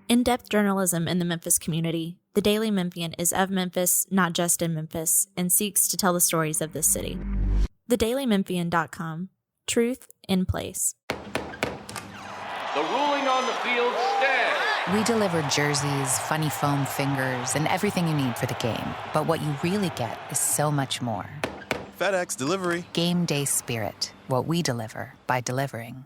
In-depth journalism in the Memphis community, the Daily Memphian is of Memphis, not just in Memphis, and seeks to tell the stories of this city. TheDailyMemphian.com. Truth in place. The ruling on the field stands. We deliver jerseys, funny foam fingers, and everything you need for the game. But what you really get is so much more. FedEx Delivery. Game day spirit. What we deliver by delivering.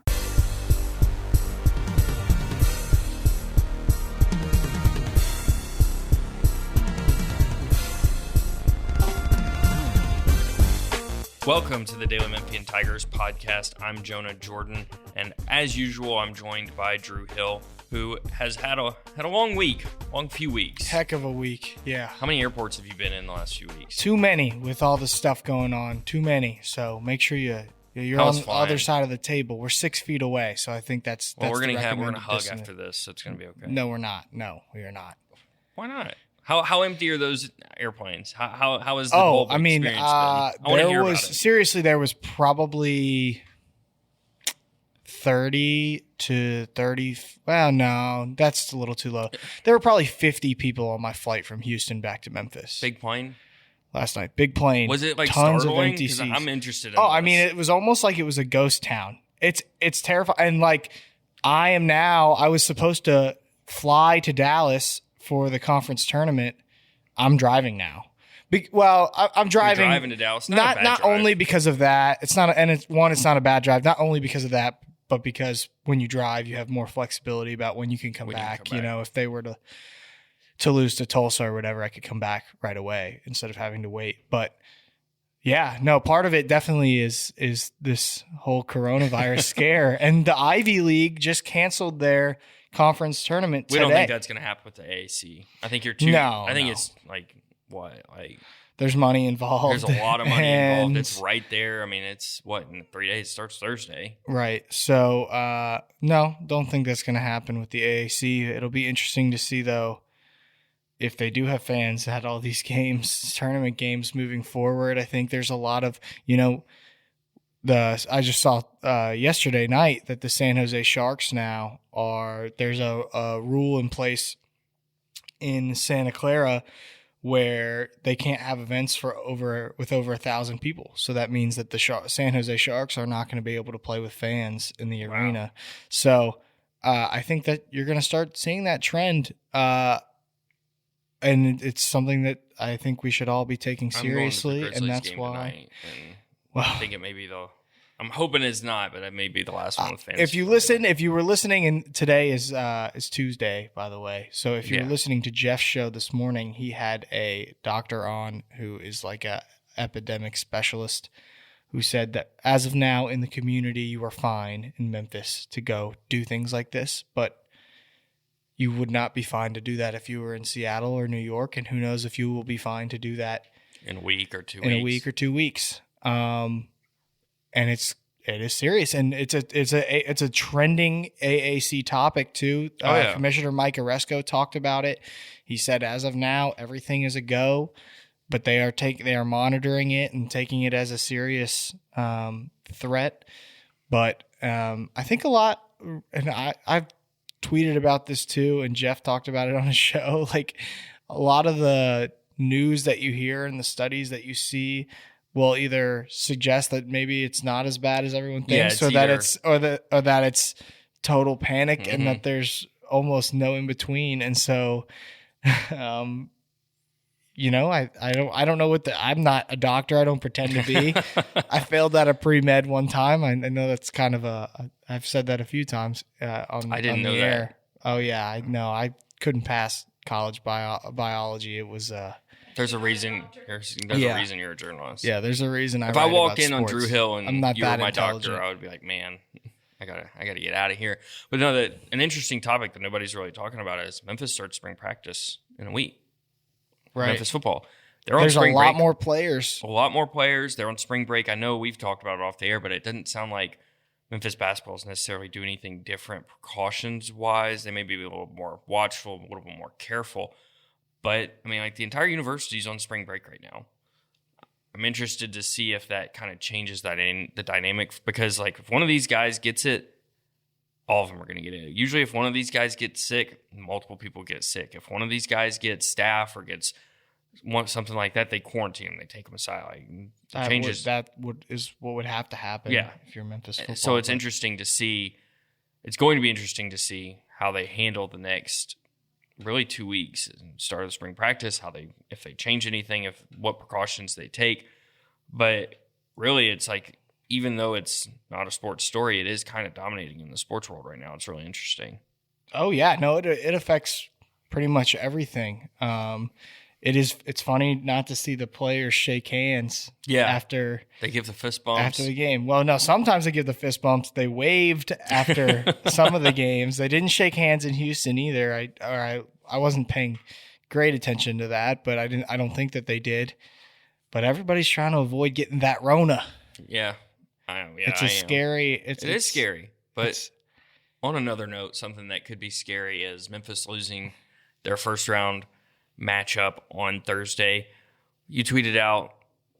Welcome to the Daily Memphian Tigers podcast. I'm Jonah Jordan, and as usual, I'm joined by Drew Hill, who has had a long few weeks. Heck of a week, yeah. How many airports have you been in the last few weeks? Too many with all the stuff going on. Too many. So make sure you're on the other side of the table. We're 6 feet away, so I think that's we're gonna hug distance. after this, so it's gonna be okay. No, we're not. No, we are not. Why not? How empty are those airplanes? How is the whole experience been? I want to hear about it. Seriously, there was probably 30 to 30. Well, no, that's a little too low. There were probably 50 people on my flight from Houston back to Memphis. Big plane? Last night. Big plane. Was it like tons startling? of empty seats. I'm interested in this. I mean, it was almost like it was a ghost town. It's terrifying. And like, I was supposed to fly to Dallas for the conference tournament. I'm driving now. I'm driving. You're driving to Dallas. Not only because of that. It's not a bad drive. Not only because of that, but because when you drive, you have more flexibility about when you can come back. You know, if they were to lose to Tulsa or whatever, I could come back right away instead of having to wait. But yeah, no, part of it definitely is this whole coronavirus scare. And the Ivy League just canceled their conference tournament today. We don't think that's going to happen with the AAC. I think you're too. No, I think it's like what? Like there's money involved. There's a lot of money involved. It's right there. I mean, it's in 3 days. It starts Thursday. Right. So no, don't think that's going to happen with the AAC. It'll be interesting to see though if they do have fans at all these games, tournament games moving forward. I think there's a lot of I just saw yesterday night that the San Jose Sharks now there's a rule in place in Santa Clara where they can't have events with over 1,000 people. So that means that the San Jose Sharks are not going to be able to play with fans in the arena. So I think that you're going to start seeing that trend. And it's something that I think we should all be taking seriously. And that's why. I think it may be I'm hoping it's not, but it may be the last one with fans. If you were listening, and today is Tuesday, by the way. So if you were listening to Jeff's show this morning, he had a doctor on who is like a epidemic specialist who said that as of now in the community, you are fine in Memphis to go do things like this, but you would not be fine to do that if you were in Seattle or New York, and who knows if you will be fine to do that in a week or 2 weeks. In a week or 2 weeks. And it is serious, and it's a trending AAC topic too. Commissioner Mike Oresco talked about it. He said, as of now, everything is a go, but they are monitoring it and taking it as a serious threat. But I think a lot, and I've tweeted about this too, and Jeff talked about it on his show. Like a lot of the news that you hear and the studies that you see will either suggest that maybe it's not as bad as everyone thinks, or that it's total panic, and that there's almost no in between. And so, I don't know I'm not a doctor. I don't pretend to be. I failed out of pre-med one time. I know that's kind of I've said that a few times on I didn't on the know air. that. Oh yeah, I know. I couldn't pass college biology. It was There's a reason. There's a reason you're a journalist. Yeah, there's a reason. If I walked in on Drew Hill and I'm not you were that my intelligent. doctor, I would be like, man, I gotta get out of here. But no, an interesting topic that nobody's really talking about is Memphis starts spring practice in a week. Right, Memphis football. There's on spring break. A lot more players. They're on spring break. I know we've talked about it off the air, but it doesn't sound like Memphis basketball is necessarily doing anything different precautions wise. They may be a little more watchful, a little bit more careful. But, I mean, like the entire university is on spring break right now. I'm interested to see if that kind of changes the dynamic, because, like, if one of these guys gets it, all of them are going to get it. Usually if one of these guys gets sick, multiple people get sick. If one of these guys gets staph or gets something like that, they quarantine them. They take them aside. Like, changes. That is what would have to happen. Yeah. If you're Memphis football. So it's interesting to see. It's going to be interesting to see how they handle the next really 2 weeks, start of the spring practice, if they change anything, what precautions they take. But really, it's like, even though it's not a sports story, it is kind of dominating in the sports world right now. It's really interesting. Oh yeah, no, it affects pretty much everything. It's funny not to see the players shake hands. Yeah, after they give the fist bumps after the game. Well, no, sometimes they give the fist bumps. They waved after some of the games. They didn't shake hands in Houston either. I wasn't paying great attention to that, but I don't think that they did. But everybody's trying to avoid getting that Rona. Yeah, I know. Yeah, it is scary. But on another note, something that could be scary is Memphis losing their first round matchup on Thursday. You tweeted out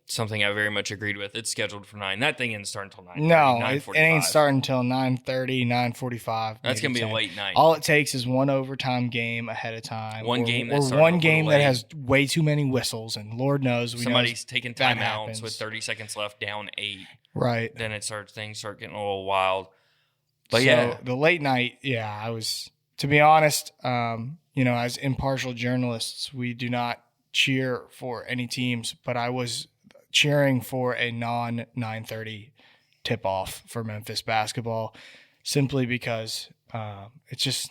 something I very much agreed with. It's scheduled for 9. That thing ain't starting until 9:30. No, it ain't starting until 9:30, 9:45. That's going to be a late night. All it takes is one overtime game ahead of time. One game that has way too many whistles, and Lord knows somebody's taking timeouts with 30 seconds left, down 8. Right. Then things start getting a little wild. But the late night, I was, to be honest, as impartial journalists, we do not cheer for any teams, but I was cheering for a non-9:30 tip-off for Memphis basketball, simply because it's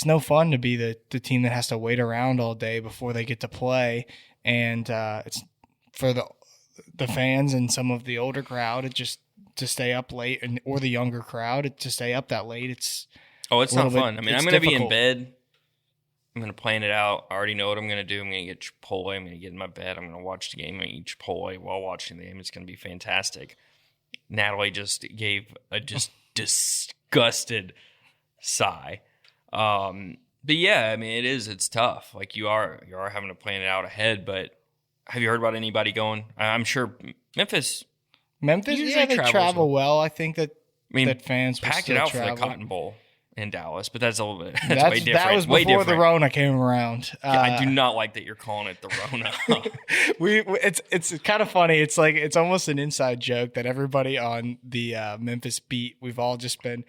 no fun to be the team that has to wait around all day before they get to play, and it's for the fans and some of the older crowd to stay up late, or the younger crowd to stay up that late. It's not fun. I'm going to be in bed. I'm going to plan it out. I already know what I'm going to do. I'm going to get Chipotle. I'm going to get in my bed. I'm going to watch the game and eat Chipotle while watching the game. It's going to be fantastic. Natalie just gave a disgusted sigh. But yeah, I mean, it's tough. Like, you are having to plan it out ahead. But have you heard about anybody going? I'm sure Memphis, they travel well. I think that fans will packed still it out travel. for the Cotton Bowl in Dallas, but that's a little bit way different. That was before the Rona came around. I do not like that you're calling it the Rona. It's kind of funny. It's like, it's almost an inside joke that everybody on the Memphis beat, we've all just been.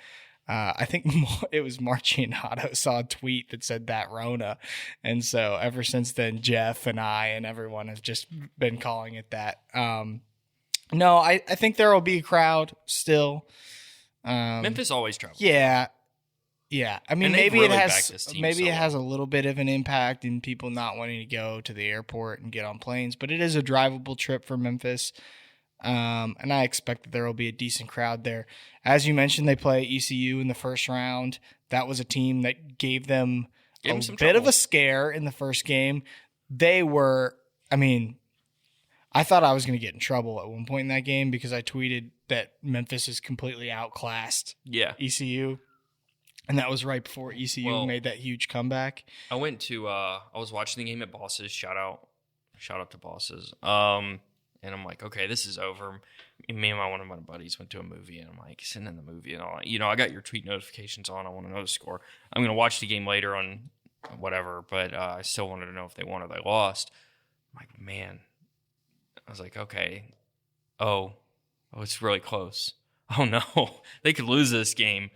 I think it was Marcianato saw a tweet that said that Rona, and so ever since then, Jeff and I and everyone have just been calling it that. No, I think there will be a crowd still. Memphis always travels. Yeah, I mean, maybe it has a little bit of an impact in people not wanting to go to the airport and get on planes, but it is a drivable trip for Memphis, and I expect that there will be a decent crowd there. As you mentioned, they play ECU in the first round. That was a team that gave them a bit of a scare in the first game. They were, I thought I was going to get in trouble at one point in that game because I tweeted that Memphis is completely outclassed ECU. And that was right before ECU made that huge comeback. I was watching the game at Bosses. Shout out to Bosses. And I'm like, okay, this is over. Me and one of my buddies went to a movie, and I'm like, sitting in the movie, and I got your tweet notifications on. I want to know the score. I'm going to watch the game later on whatever, but I still wanted to know if they won or they lost. I'm like, man. I was like, okay. Oh, it's really close. Oh, no. They could lose this game.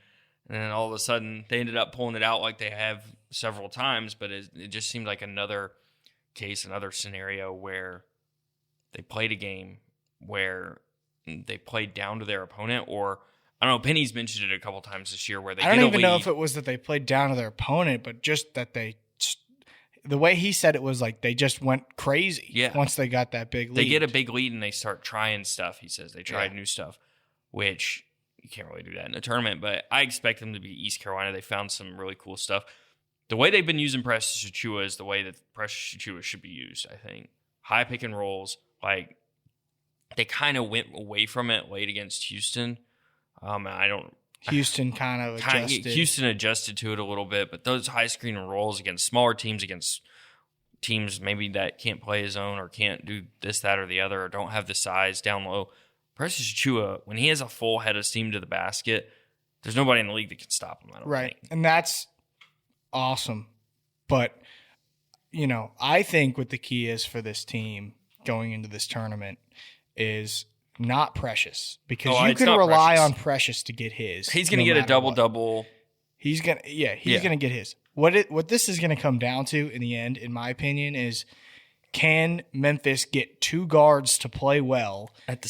And then all of a sudden, they ended up pulling it out like they have several times, but it just seemed like another case, another scenario where they played a game where they played down to their opponent, or I don't know, Penny's mentioned it a couple times this year where they get a lead. I don't even know if it was that they played down to their opponent, but just that the way he said it was like they just went crazy once they got that big lead. They get a big lead and they start trying stuff, he says. They tried new stuff, which you can't really do that in a tournament, but I expect them to be East Carolina. They found some really cool stuff. The way they've been using Precious Achiuwa is the way that Precious Achiuwa should be used, I think. High pick and rolls. Like, they kind of went away from it late against Houston. Houston kind of adjusted. Houston adjusted to it a little bit, but those high screen and rolls against smaller teams, against teams maybe that can't play his own or can't do this, that, or the other, or don't have the size down low. Precious Achiuwa, when he has a full head of steam to the basket, there's nobody in the league that can stop him. I don't think. And that's awesome. But, I think what the key is for this team going into this tournament is not Precious, because you can rely on Precious to get his. He's going to get a double-double. He's going to get his. What this is going to come down to in the end, in my opinion, is can Memphis get two guards to play well at the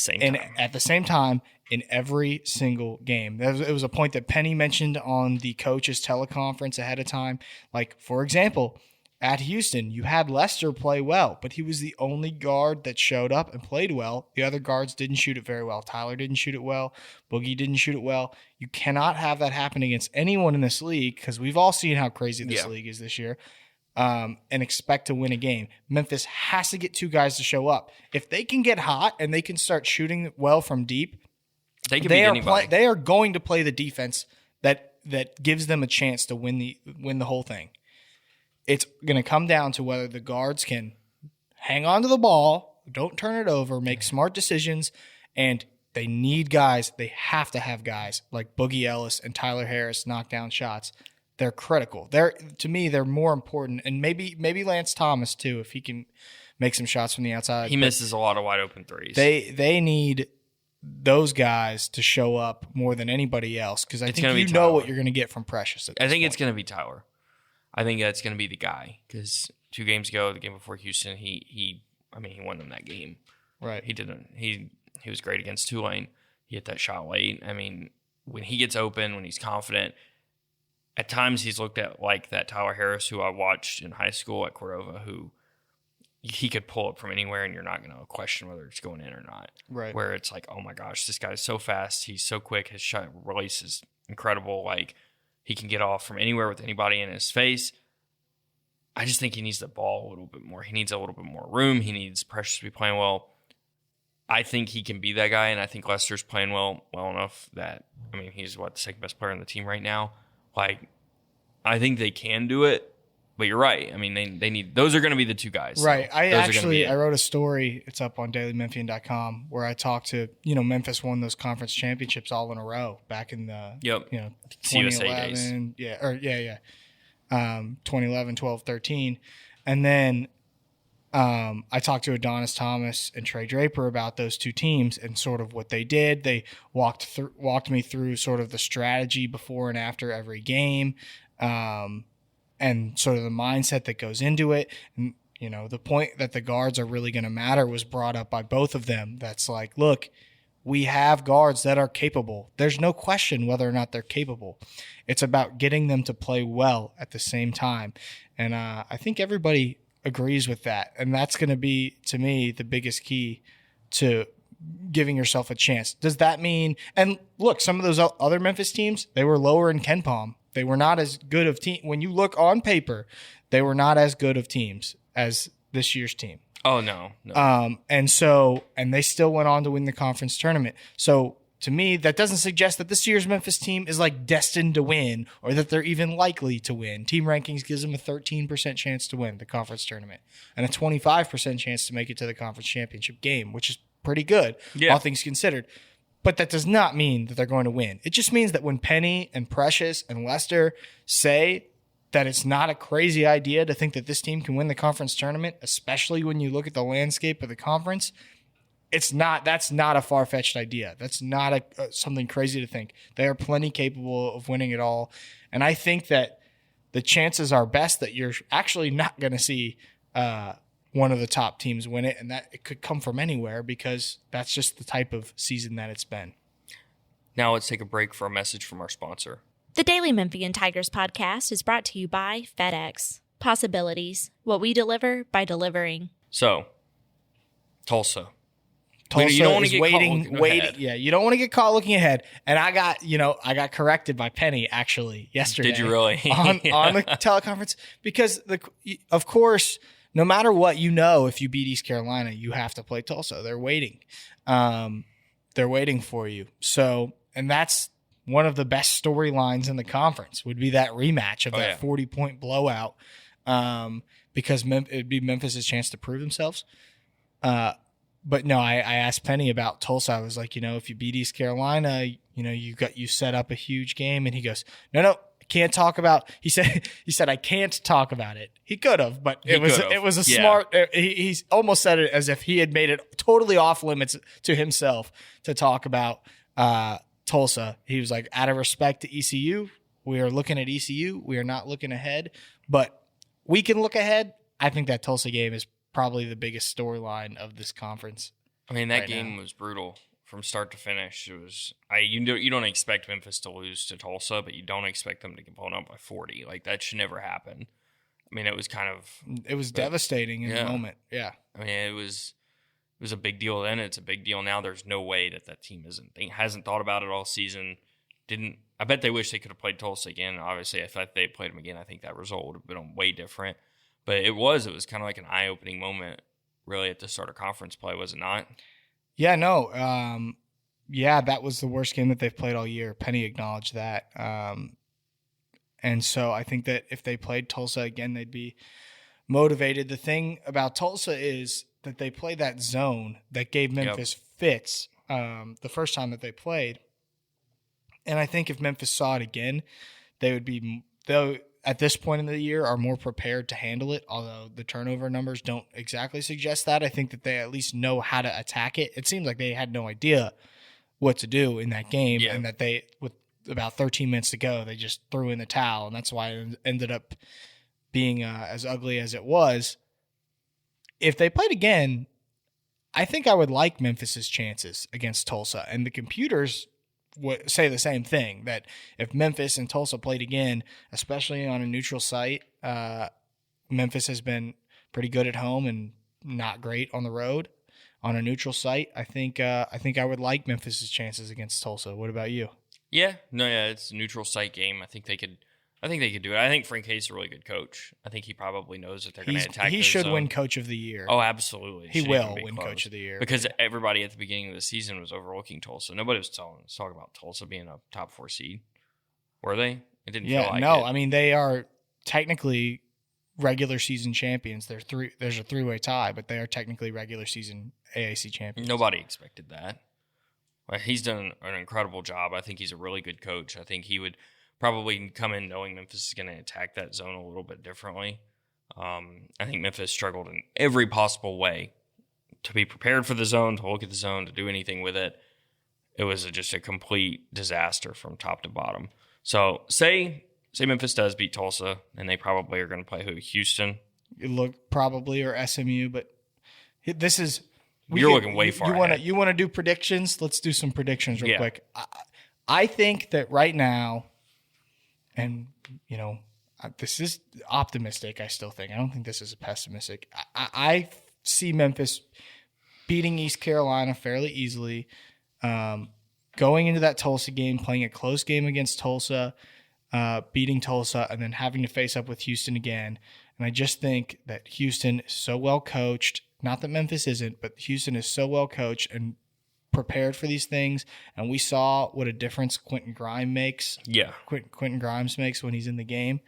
same time in every single game? It was a point that Penny mentioned on the coaches teleconference ahead of time. Like, for example, at Houston, you had Lester play well, but he was the only guard that showed up and played well. The other guards didn't shoot it very well. Tyler didn't shoot it well. Boogie didn't shoot it well. You cannot have that happen against anyone in this league, because we've all seen how crazy this league is this year, and expect to win a game. Memphis has to get two guys to show up. If they can get hot and they can start shooting well from deep, they can beat anybody. They are going to play the defense that gives them a chance to win the whole thing. It's going to come down to whether the guards can hang on to the ball, don't turn it over, make smart decisions, and they need guys. They have to have guys like Boogie Ellis and Tyler Harris knock down shots. They're critical. To me, they're more important, and maybe Lance Thomas too, if he can make some shots from the outside. He misses a lot of wide open threes. They need those guys to show up more than anybody else, because I think you know what you're going to get from Precious. I think it's going to be Tyler. I think that's going to be the guy, because 2 games ago, the game before Houston, he won them that game. Right. He was great against Tulane. He hit that shot late. I mean, when he gets open, when he's confident, at times he's looked at like that Tyler Harris, who I watched in high school at Cordova, who he could pull up from anywhere and you're not going to question whether it's going in or not. Right. Where it's like, oh my gosh, this guy is so fast. He's so quick. His shot release is incredible. Like, he can get off from anywhere with anybody in his face. I just think he needs the ball a little bit more. He needs a little bit more room. He needs Precious to be playing well. I think he can be that guy, and I think Lester's playing well enough that, he's the second best player on the team right now. Like, I think they can do it, but you're right. They need, those are going to be the two guys. Right. So I wrote a story. It's up on dailymemphian.com where I talked to, Memphis won those conference championships all in a row back in the, 2011. CUSA 2011, 12, 13. And then I talked to Adonis Thomas and Trey Draper about those two teams and sort of what they did. They walked me through sort of the strategy before and after every game, and sort of the mindset that goes into it. And, the point that the guards are really going to matter was brought up by both of them. That's like, look, we have guards that are capable. There's no question whether or not they're capable. It's about getting them to play well at the same time. And I think everybody agrees with that. And that's going to be, to me, the biggest key to giving yourself a chance. Does that mean – and look, some of those other Memphis teams, they were lower in KenPom. They were not as good of team. When you look on paper, they were not as good of teams as this year's team. Oh, no. And they still went on to win the conference tournament. So to me, that doesn't suggest that this year's Memphis team is like destined to win or that they're even likely to win. Team rankings gives them a 13% chance to win the conference tournament and a 25% chance to make it to the conference championship game, which is pretty good, all things considered. But that does not mean that they're going to win. It just means that when Penny and Precious and Lester say that it's not a crazy idea to think that this team can win the conference tournament, especially when you look at the landscape of the conference, that's not a far-fetched idea. That's not something crazy to think. They are plenty capable of winning it all. And I think that the chances are best that you're actually not going to see one of the top teams win it, and that it could come from anywhere because that's just the type of season that it's been. Now let's take a break for a message from our sponsor. The Daily Memphian Tigers podcast is brought to you by FedEx. Possibilities. What we deliver by delivering. So, Tulsa You don't want to get waiting. ahead. Yeah, you don't want to get caught looking ahead. And I got corrected by Penny actually yesterday. Did you really? on the teleconference, because of course, no matter what, if you beat East Carolina, you have to play Tulsa. They're waiting. They're waiting for you. So, and that's one of the best storylines in the conference would be that rematch of 40-point blowout, because it'd be Memphis' chance to prove themselves. But no, I asked Penny about Tulsa. I was like, if you beat East Carolina, you set up a huge game. And he goes, no, can't talk about. He said I can't talk about it. He could have, but it was a smart. He almost said it as if he had made it totally off limits to himself to talk about Tulsa. He was like, out of respect to ECU, we are looking at ECU. We are not looking ahead, but we can look ahead. I think that Tulsa game is probably the biggest storyline of this conference. I mean, that game was brutal from start to finish. It was you don't expect Memphis to lose to Tulsa, but you don't expect them to get blown up by 40. Like, that should never happen. I mean, it was devastating in the moment. Yeah. I mean, it was a big deal then. It's a big deal now. There's no way that team hasn't thought about it all season. I bet they wish they could have played Tulsa again. Obviously, if they played them again, I think that result would have been way different. But it was kind of like an eye-opening moment, really, at the start of conference play, was it not? Yeah, no. That was the worst game that they've played all year. Penny acknowledged that. And so I think that if they played Tulsa again, they'd be motivated. The thing about Tulsa is that they play that zone that gave Memphis fits the first time that they played. And I think if Memphis saw it again, they would be, though at this point in the year, are more prepared to handle it, although the turnover numbers don't exactly suggest that. I think that they at least know how to attack it. It seems like they had no idea what to do in that game, and that they, with about 13 minutes to go, they just threw in the towel, and that's why it ended up being as ugly as it was. If they played again, I think I would like Memphis's chances against Tulsa, and the computers would say the same thing, that if Memphis and Tulsa played again, especially on a neutral site, Memphis has been pretty good at home and not great on the road. On a neutral site, I think I would like Memphis's chances against Tulsa. What about you? It's a neutral site game. I think they could do it. I think Frank Hayes is a really good coach. I think he probably knows that they're going to attack. He should win Coach of the Year. Oh, absolutely. He will win Coach of the Year. Because everybody at the beginning of the season was overlooking Tulsa. Nobody was talking about Tulsa being a top 4 seed. Were they? It didn't feel like it. I mean, they are technically regular season champions. There's a 3-way tie, but they are technically regular season AAC champions. Nobody expected that. Well, he's done an incredible job. I think he's a really good coach. I think he would probably come in knowing Memphis is going to attack that zone a little bit differently. I think Memphis struggled in every possible way to be prepared for the zone, to look at the zone, to do anything with it. It was just a complete disaster from top to bottom. So say Memphis does beat Tulsa, and they probably are going to play Houston. It look probably, or SMU, but this is you're looking way far ahead. You want to do predictions? Let's do some predictions real quick. I think that right now. And, this is optimistic, I still think. I don't think this is pessimistic. I see Memphis beating East Carolina fairly easily, going into that Tulsa game, playing a close game against Tulsa, beating Tulsa, and then having to face up with Houston again. And I just think that Houston is so well coached. Not that Memphis isn't, but Houston is so well coached and prepared for these things, and we saw what a difference Quentin Grimes makes. Yeah, Quentin Grimes makes when he's in the game.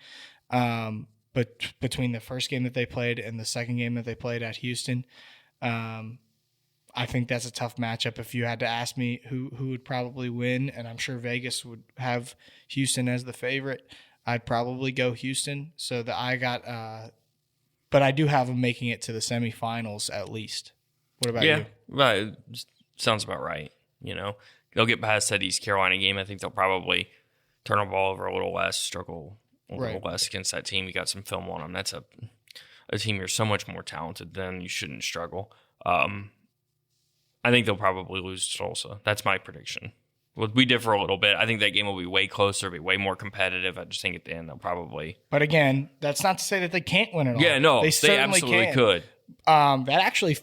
But between the first game that they played and the second game that they played at Houston, I think that's a tough matchup. If you had to ask me who would probably win, and I'm sure Vegas would have Houston as the favorite, I'd probably go Houston. So that I got, but I do have them making it to the semifinals at least. What about you? Right. Sounds about right. They'll get past that East Carolina game. I think they'll probably turn the ball over a little less, struggle a little less against that team. You got some film on them. That's a team you're so much more talented than. You shouldn't struggle. I think they'll probably lose to Tulsa. That's my prediction. We differ a little bit. I think that game will be way closer, be way more competitive. I just think at the end they'll probably. But again, that's not to say that they can't win it all. Yeah, no, they absolutely could. That actually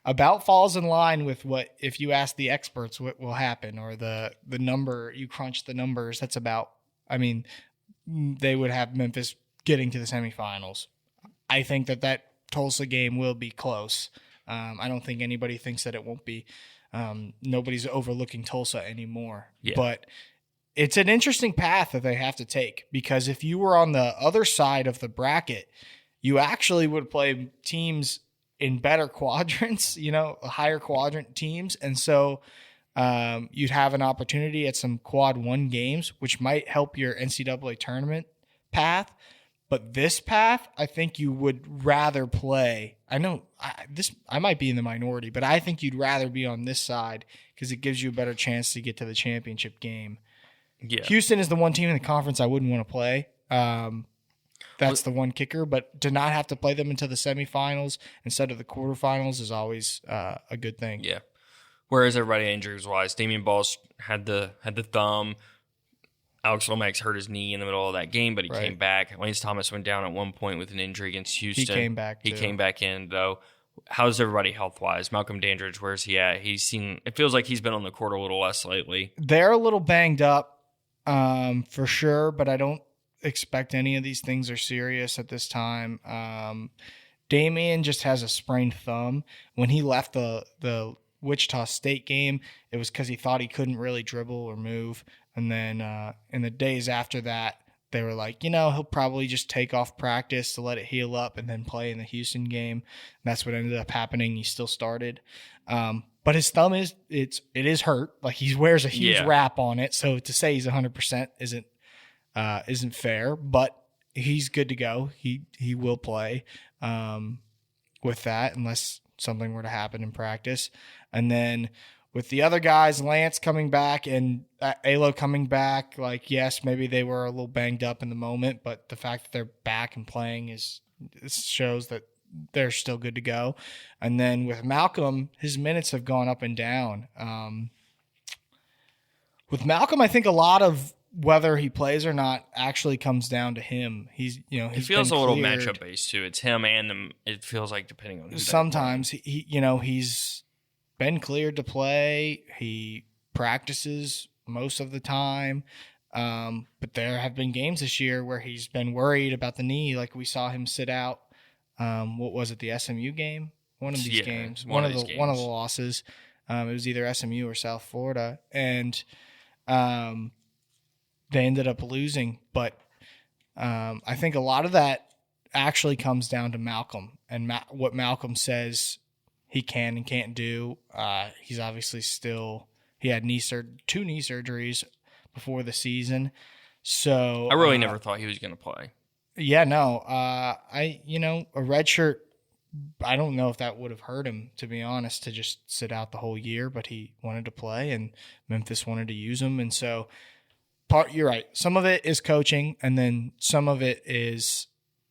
about falls in line with what, if you ask the experts what will happen, or the number, you crunch the numbers, that's about, they would have Memphis getting to the semifinals. I think that Tulsa game will be close. I don't think anybody thinks that it won't be. Nobody's overlooking Tulsa anymore. Yeah. But it's an interesting path that they have to take, because if you were on the other side of the bracket, you actually would play teams in better quadrants, higher quadrant teams. And so You'd have an opportunity at some quad 1 games, which might help your NCAA tournament path. But this path, I think you would rather play. I know I might be in the minority, but I think you'd rather be on this side because it gives you a better chance to get to the championship game. Yeah. Houston is the one team in the conference I wouldn't want to play. That's the one kicker. But to not have to play them until the semifinals instead of the quarterfinals is always a good thing. Yeah. Whereas everybody injuries-wise, Damian Balls had the thumb. Alex Lomax hurt his knee in the middle of that game, but he came back. Lance Thomas went down at one point with an injury against Houston. He came back, too. He came back in, though. How's everybody health-wise? Malcolm Dandridge, where's he at? It feels like he's been on the court a little less lately. They're a little banged up for sure, but I don't expect any of these things are serious at this time. Damian just has a sprained thumb. When he left the Wichita State game, it was because he thought he couldn't really dribble or move. And then in the days after that, they were like, he'll probably just take off practice to let it heal up and then play in the Houston game. And that's what ended up happening. He still started. But his thumb it is hurt. Like he wears a huge wrap on it. So to say he's 100% isn't fair, but he's good to go. He will play with that unless something were to happen in practice. And then with the other guys, Lance coming back and Alo coming back, yes, maybe they were a little banged up in the moment, but the fact that they're back and playing shows that they're still good to go. And then with Malcolm, his minutes have gone up and down. With Malcolm, I think a lot of whether he plays or not actually comes down to him. It feels a little matchup based too. It's him and them. It feels like depending on who sometimes he's been cleared to play. He practices most of the time. But there have been games this year where he's been worried about the knee. Like we saw him sit out. What was it? The SMU game? One of these games. One of the losses. It was either SMU or South Florida. And, they ended up losing, but I think a lot of that actually comes down to Malcolm and what Malcolm says he can and can't do. He's obviously he had 2 knee surgeries before the season, so I really never thought he was going to play. Yeah, no, a red shirt. I don't know if that would have hurt him, to be honest, to just sit out the whole year, but he wanted to play, and Memphis wanted to use him, and so. You're right. Some of it is coaching, and then some of it is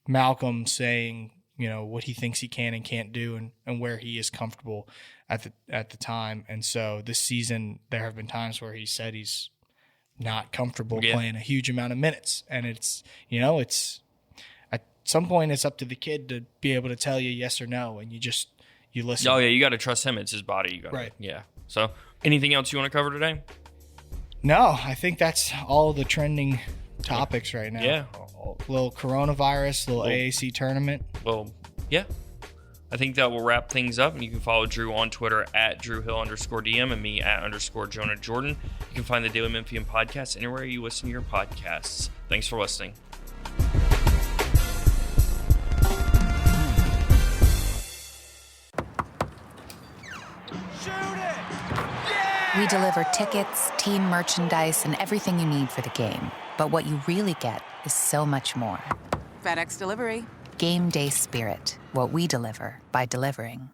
Malcolm saying, what he thinks he can and can't do and where he is comfortable at the time. And so this season, there have been times where he said he's not comfortable playing a huge amount of minutes. And it's at some point it's up to the kid to be able to tell you yes or no, and you listen. Oh, yeah, you got to trust him. It's his body. Right. Yeah. So anything else you want to cover today? No, I think that's all the trending topics right now. Yeah. Little coronavirus, little AAC tournament. Well, yeah. I think that will wrap things up. And you can follow Drew on Twitter at DrewHill_DM and me at _Jonah Jordan. You can find the Daily Memphian podcast anywhere you listen to your podcasts. Thanks for listening. We deliver tickets, team merchandise, and everything you need for the game. But what you really get is so much more. FedEx Delivery. Game day spirit. What we deliver by delivering.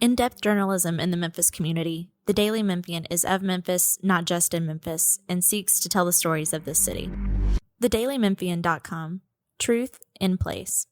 In-depth journalism in the Memphis community, the Daily Memphian is of Memphis, not just in Memphis, and seeks to tell the stories of this city. TheDailyMemphian.com. Truth in place.